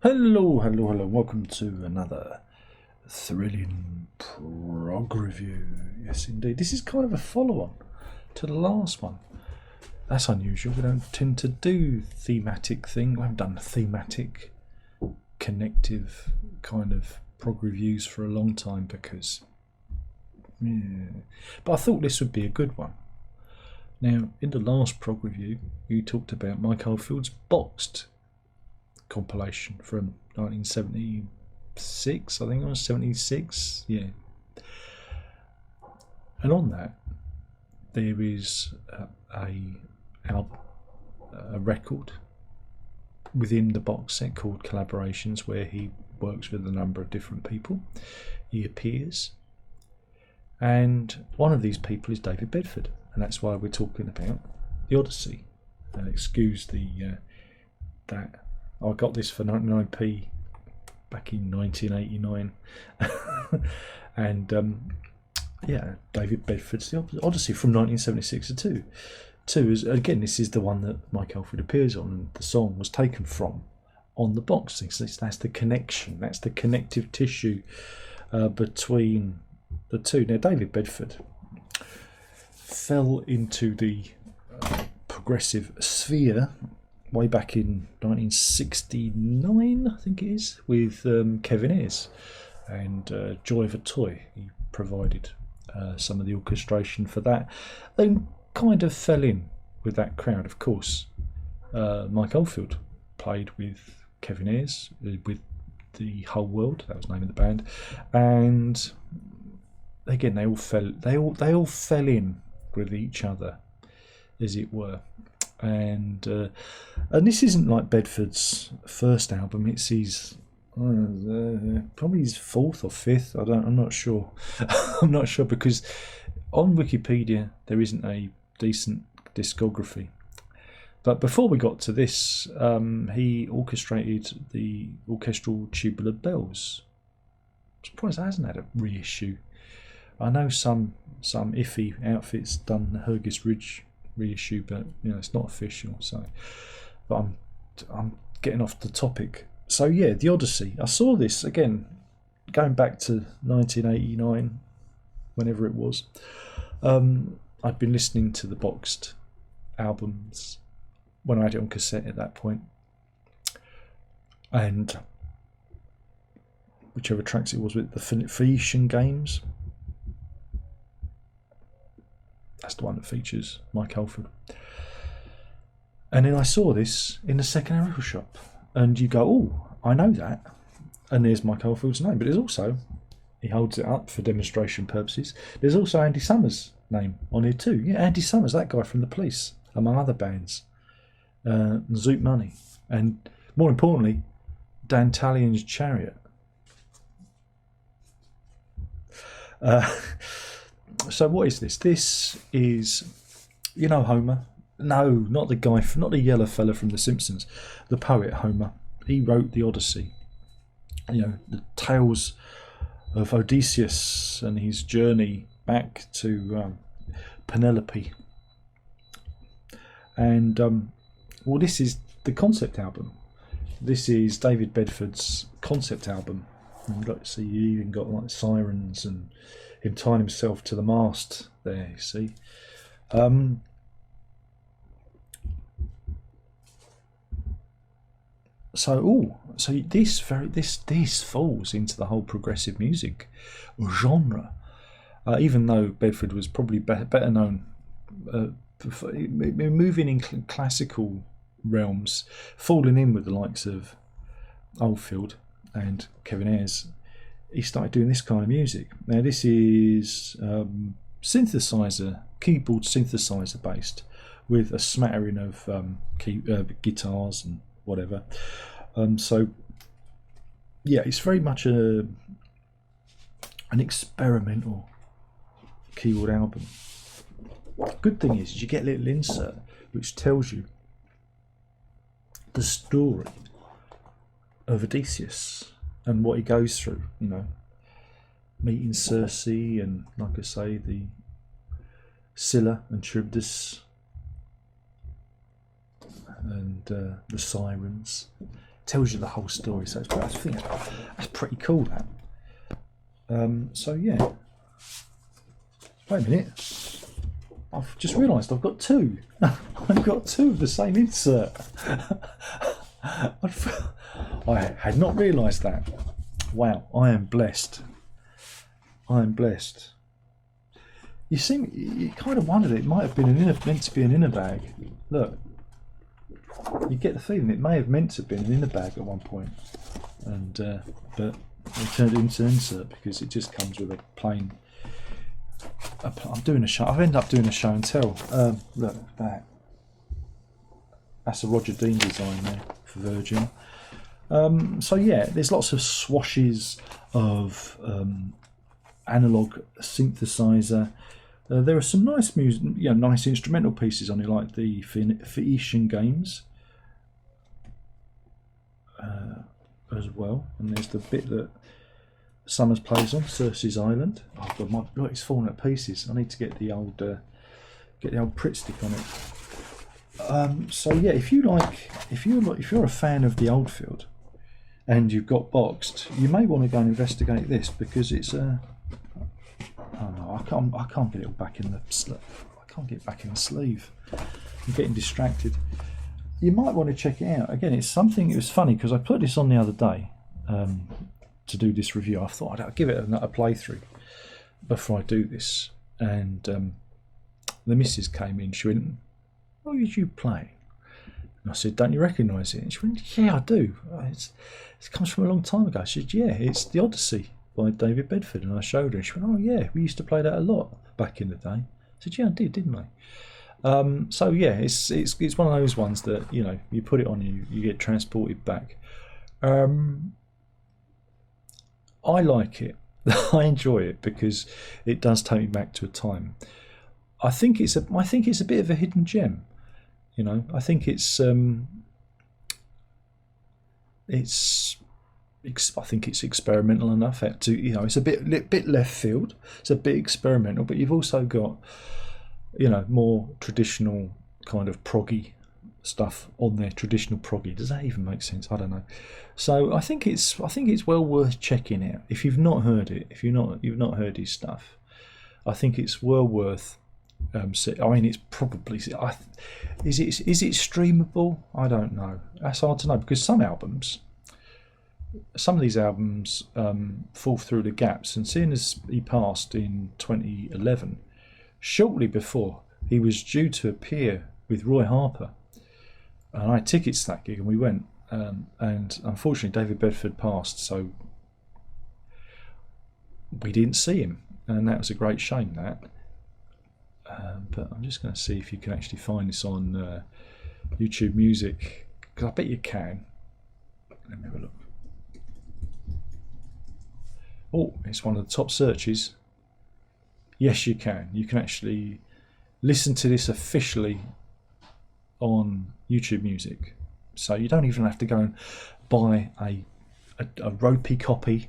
Hello. Welcome to another thrilling prog review. Yes, indeed. This is kind of a follow-on to the last one. That's unusual. We don't tend to do thematic thing. We haven't done thematic, connective kind of prog reviews for a long time because, yeah. But I thought this would be a good one. Now, in the last prog review, we talked about Mike Oldfield's Boxed compilation from 1976, I think it was 76, yeah. And on that, there is a record within the box set called Collaborations, where he works with a number of different people. He appears, and one of these people is David Bedford, and that's why we're talking about the Odyssey. Excuse the that. I got this for 99p back in 1989, and yeah, David Bedford's The Odyssey from 1976 to 2. 2 is, again, this is the one that Mike Oldfield appears on, and the song was taken from on the box. So that's the connection, that's the connective tissue between the two. Now, David Bedford fell into the progressive sphere way back in 1969, I think it is, with Kevin Ayers and Joy of a Toy. He provided some of the orchestration for that. They kind of fell in with that crowd, of course. Mike Oldfield played with Kevin Ayers, with The Whole World, that was the name of the band, and again they all fell in with each other, as it were. And this isn't like Bedford's first album. It's his probably his fourth or fifth. I'm not sure. I'm not sure, because on Wikipedia there isn't a decent discography. But before we got to this, he orchestrated the orchestral Tubular Bells. I'm surprised it hasn't had a reissue. I know some iffy outfits done the Hergis Ridge reissue, but it's not official. So, but I'm getting off the topic. So yeah, the Odyssey. I saw this again, going back to 1989, whenever it was. I'd been listening to the boxed albums when I had it on cassette at that point, and whichever tracks it was with the Phoenician Games. That's the one that features Mike Oldfield. And then I saw this in the second-hand record shop, and you go, oh, I know that. And there's Mike Oldfield's name, but there's also, he holds it up for demonstration purposes, there's also Andy Summers' name on here too. Yeah, Andy Summers, that guy from The Police, among other bands. Zoot Money. And more importantly, Dan Talien's Chariot. So what is this? This is, Homer. No, not the guy, not the yellow fella from The Simpsons. The poet Homer. He wrote the Odyssey. The tales of Odysseus and his journey back to Penelope. And this is the concept album. This is David Bedford's concept album. And you even got like sirens and him tying himself to the mast there, you see. So this falls into the whole progressive music genre, even though Bedford was probably better known for moving in classical realms, falling in with the likes of Oldfield and Kevin Ayers. He started doing this kind of music. Now this is keyboard synthesizer based, with a smattering of guitars and whatever. So yeah, it's very much an experimental keyboard album. The good thing is you get a little insert which tells you the story of Odysseus and what he goes through, meeting Circe and, like I say, the Scylla and Charybdis and the sirens. tells you the whole story. So I think that's pretty cool. That. So yeah. Wait a minute. I've just realised I've got two. I've got two of the same insert. I had not realised that. Wow, I am blessed. I am blessed. You kind of wondered it might have been meant to be an inner bag. Look, you get the feeling it may have meant to have been an inner bag at one point, and but they turned it into an insert because it just comes with a plain. I'm doing a show. I've ended up doing a show and tell. Look at that. That's a Roger Dean design there for Virgin. So yeah, there's lots of swashes of analog synthesizer. There are some nice music, nice instrumental pieces on it, like the Phoenician games as well. And there's the bit that Summers plays on, Cersei's Island. Oh god, look, it's falling to pieces. I need to get the old Pritt stick on it. So yeah, if you're a fan of the Oldfield and you've got boxed, you may want to go and investigate this, because it's oh no, I can't get it back in the I can't get it back in the sleeve. I'm getting distracted. You might want to check it out. Again, it's something. It was funny because I put this on the other day to do this review. I thought I'd give it another playthrough before I do this, and the missus came in. She went, "What did you play?" And I said, "Don't you recognise it?" And she went, "Yeah, I do. It comes from a long time ago." I said, "Yeah, it's the Odyssey by David Bedford." And I showed her, and she went, "Oh yeah, we used to play that a lot back in the day." I said, "Yeah, I did, didn't I?" So yeah, it's one of those ones that you put it on, you get transported back. I like it. I enjoy it because it does take me back to a time. I think it's a bit of a hidden gem. I think it's experimental enough to it's a bit left field. It's a bit experimental, but you've also got more traditional kind of proggy stuff on there. Traditional proggy. Does that even make sense? I don't know. So I think it's well worth checking out if you've not heard it. If you've not heard his stuff, I think it's well worth. I mean, it's probably. Is it streamable? I don't know. That's hard to know, because some of these albums fall through the gaps. And seeing as he passed in 2011, shortly before he was due to appear with Roy Harper, and I had tickets to that gig, and we went. And unfortunately, David Bedford passed, so we didn't see him, and that was a great shame. That. But I'm just going to see if you can actually find this on YouTube Music, because I bet you can. Let me have a look. Oh, it's one of the top searches. Yes, you can. You can actually listen to this officially on YouTube Music. So you don't even have to go and buy a ropey copy.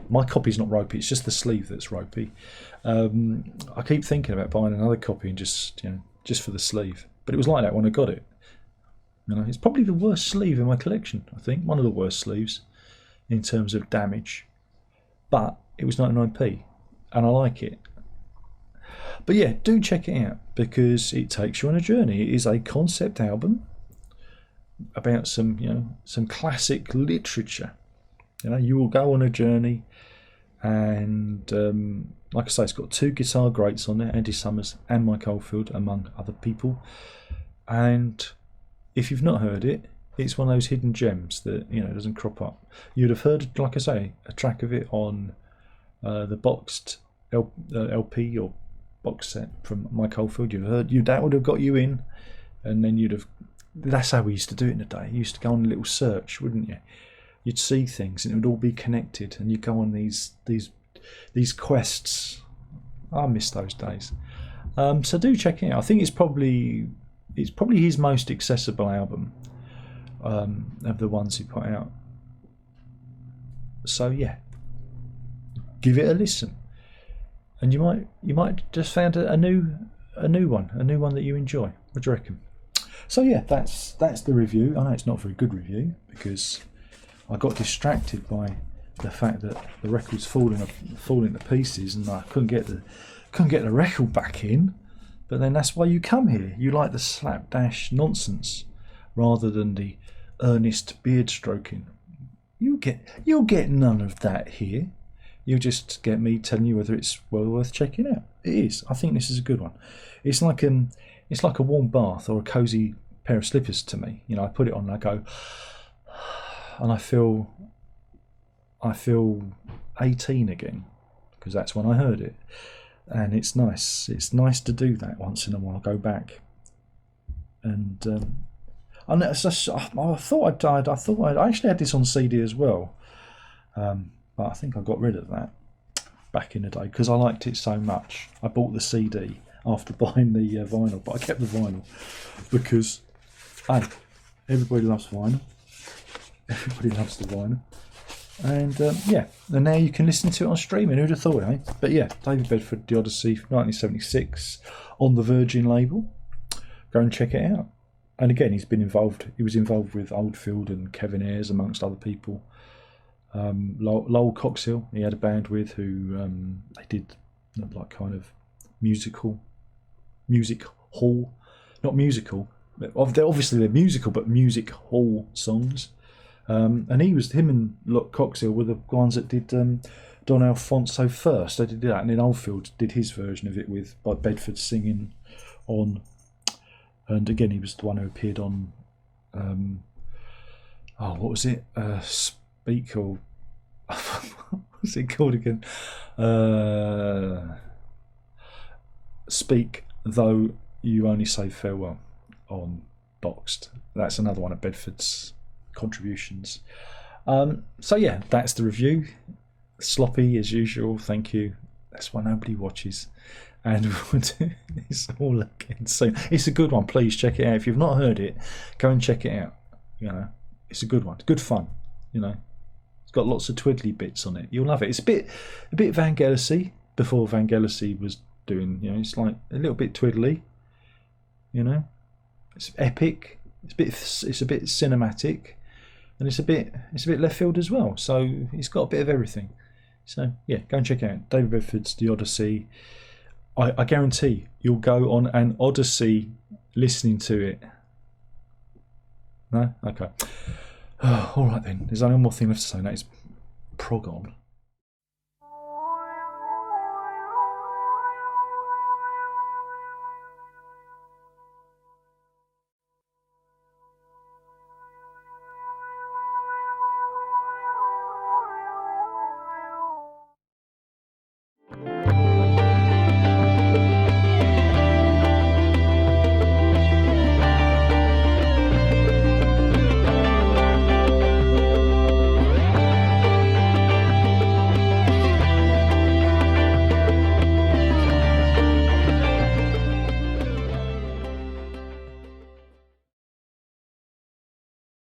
My copy's not ropey, it's just the sleeve that's ropey. I keep thinking about buying another copy and just for the sleeve. But it was like that when I got it. It's probably the worst sleeve in my collection, I think. One of the worst sleeves in terms of damage. But it was 99p, and I like it. But yeah, do check it out, because it takes you on a journey. It is a concept album about some classic literature. You will go on a journey, and like I say, it's got two guitar greats on there, Andy Summers and Mike Oldfield, among other people. And if you've not heard it, it's one of those hidden gems that doesn't crop up. You'd have heard, like I say, a track of it on the boxed LP or box set from Mike Oldfield. That would have got you in, and then that's how we used to do it in the day. You used to go on a little search, wouldn't you? You'd see things and it would all be connected, and you'd go on these quests. I miss those days. So do check it out. I think it's probably his most accessible album of the ones he put out. So yeah, give it a listen, and you might just found a new one that you enjoy. What do you reckon? So yeah, that's the review. I know it's not a very good review, because I got distracted by the fact that the record's falling to pieces, and I couldn't get the record back in. But then that's why you come here. You like the slapdash nonsense rather than the earnest beard stroking. You'll get none of that here. You'll just get me telling you whether it's well worth checking out. It is. I think this is a good one. It's like a warm bath or a cosy pair of slippers to me. You know, I put it on and I go, and I feel 18 again, because that's when I heard it, and it's nice. It's nice to do that once in a while. Go back, and I thought I actually had this on CD as well, but I think I got rid of that back in the day because I liked it so much. I bought the CD after buying the vinyl, but I kept the vinyl because, hey, everybody loves vinyl. Everybody loves the vinyl. And yeah, and now you can listen to it on streaming. Who'd have thought, eh? But yeah, David Bedford, The Odyssey, 1976, on the Virgin label. Go and check it out. And again, he was involved with Oldfield and Kevin Ayres, amongst other people. Lowell Coxhill, he had a band with who they did like kind of music hall, not musical. Obviously they're musical, but music hall songs. And him and Coxhill were the ones that did Don Alfonso First. They did that, and then Oldfield did his version of it by Bedford singing on. And again, he was the one who appeared on. What was it? Speak, or what's it called again? Speak, though you only say farewell on Boxed. That's another one of Bedford's contributions. So yeah, that's the review. Sloppy as usual, thank you. That's why nobody watches, and we'll do this all again soon. It's a good one. Please check it out. If you've not heard it, go and check it out. You know, it's a good one. Good fun. You know, it's got lots of twiddly bits on it. You'll love it. It's a bit Vangelis-y before Vangelis was doing. You know, it's like a little bit twiddly. You know, it's epic. It's a bit cinematic. And it's a bit left field as well. So it's got a bit of everything. So yeah, go and check it out. David Bedford's The Odyssey. I guarantee you'll go on an Odyssey listening to it. No? Okay. All right then. There's only one more thing left to say, and that is prog on.